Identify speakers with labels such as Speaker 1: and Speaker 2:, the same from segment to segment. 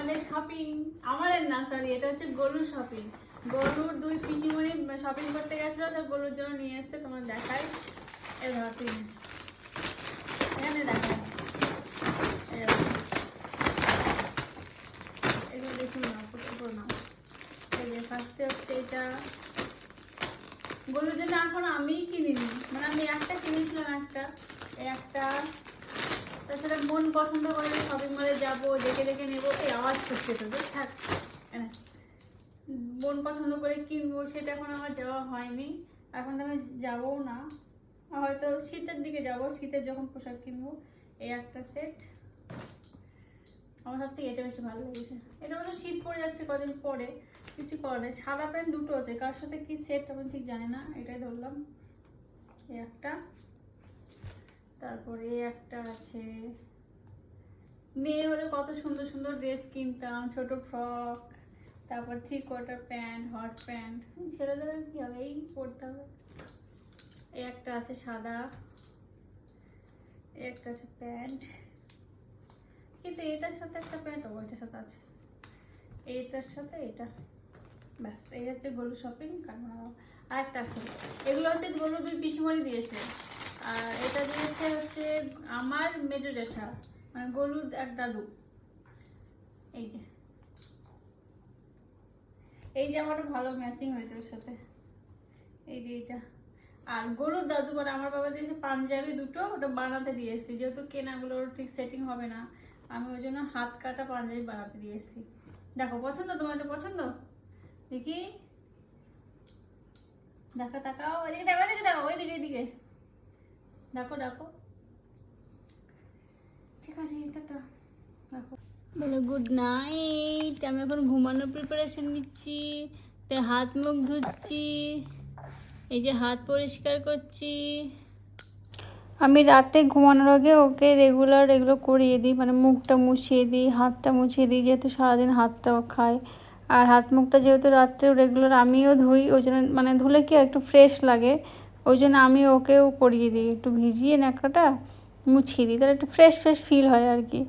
Speaker 1: আমাদের শপিং, আমাদের না সরি, এটা হচ্ছে গলুর শপিং। গলুর দুই পিসিমণি শপিং করতে গেছিলো, তো গলুর জন্য নিয়ে এসছে। তোমার দেখাই, এই ধরো এখানে দেখাই, এগুলো দেখুন না, ফটো না। এই যে ফার্স্টে হচ্ছে এটা গলুর জন্য, এখন আমিই কিনিনি, মানে আমি একটা কিনেছিলাম, একটা তাছাড়া মন পছন্দ করে শপিং মলে যাবো, দেখে দেখে নেবো। এই আওয়াজ করছে তো, থাক। মন পছন্দ করে কিনবো, সেটা এখন আমার যাওয়া হয়নি। এখন আমি যাবো না, হয়তো শীতের দিকে যাব, শীতের যখন পোশাক কিনবো। এই একটা সেট আমার সব থেকে এটা বেশি ভালো লেগেছে। এটা হলো শীত পড়ে যাচ্ছে কদিন পরে, কিছু করে। সাদা প্যান্ট দুটো আছে, কার সাথে কি সেট আমি ঠিক জানি না, এটাই ধরলাম। এই একটা, তারপরে একটা আছে। মেয়ে হলে কত সুন্দর সুন্দর ড্রেস কিনতাম, ছোট ফ্রক, তারপর 3/4 প্যান্ট, হট প্যান্ট। ছেলেদের কি হবে, এই পরতে হবে। এই একটা আছে সাদা, এই একটা আছে প্যান্ট, কিন্তু এটার সাথে একটা প্যান্ট, ওইটার সাথে আছে, এইটার সাথে এটা। ব্যাস, এই হচ্ছে গলু শপিং। কারণ আর একটা আছে, এগুলো হচ্ছে গলু দুই পিসিমণি দিয়েছে। আর এটা দিয়েছে হচ্ছে আমার মেজো জেঠা, মানে গলুর এক দাদু। এই যে আমার ভালো ম্যাচিং হয়েছে ওর সাথে, এই যে এইটা। আর গরুর দাদু মানে আমার বাবা দিয়েছে পাঞ্জাবি দুটো, ওটা বানাতে দিয়ে এসেছি, যেহেতু কেনাগুলো ঠিক সেটিং হবে না, আমি ওই জন্য হাত কাটা পাঞ্জাবি বানাতে দিয়ে এসেছি। দেখো পছন্দ, তোমার এটা পছন্দ? দেখি, দেখো, তাকাও, ওইদিকে দেখো, ওইদিকে দেখো, ওইদিকে, এইদিকে দেখো, দেখো। ঠিক আছে, এটা দেখো। বলো গুড নাইট। আমি এখন ঘুমানোর প্রিপারেশন নিচ্ছি, তাই হাত মুখ ধুচ্ছি, এই যে হাত পরিষ্কার করছি। আমি রাতে ঘুমানোর আগে ওকে রেগুলার এগুলো করিয়ে দিই, মানে মুখটা মুছিয়ে দিই, হাতটা মুছিয়ে দিই, যেহেতু সারাদিন হাতটাও খায়। আর হাত মুখটা যেহেতু রাত্রেও রেগুলার আমিও ধুই, ওই জন্য মানে ধুলে কি একটু ফ্রেশ লাগে, ওই জন্য আমি ওকেও করিয়ে দিই, একটু ভিজিয়ে ন্যাকড়াটা মুছিয়ে দিই, তাহলে একটু ফ্রেশ ফ্রেশ ফিল হয় আর কি।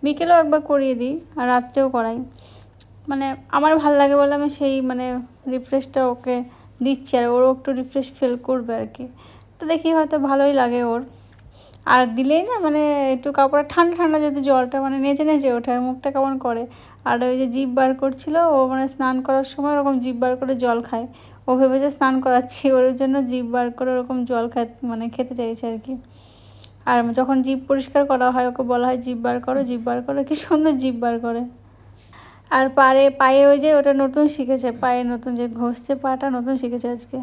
Speaker 1: বিকেলেও একবার করিয়ে দিই আর রাত্রেও করাই, মানে আমার ভালো লাগে বলে আমি সেই মানে রিফ্রেশটা ওকে দিচ্ছি, আর ওরও একটু রিফ্রেশ ফিল করবে আর কি। তো দেখি হয়তো ভালোই লাগে ওর। আর দিলেই না মানে একটু কাপড় ঠান্ডা ঠান্ডা যদি জলটা মানে নেচে নেচে ওঠে, আর মুখটা কেমন করে। আর ওই যে জিভ বার করছিল, ও মানে স্নান করার সময় ওরকম জিভ বার করে জল খায়, ও ভেবেছে স্নান করাচ্ছি, ওর জন্য জিভ বার করে ওরকম জল মানে খেতে চাইছে আর কি। আর যখন জিভ পরিষ্কার করা হয় ওকে বলা হয় জিভ বার করো, জিভ বার করো, কি সুন্দর জিভ বার করে। আর পায়ে ওই যে ওটা নতুন শিখেছে, পায়ে নতুন যে ঘষছে পাটা নতুন শিখেছে আজকে।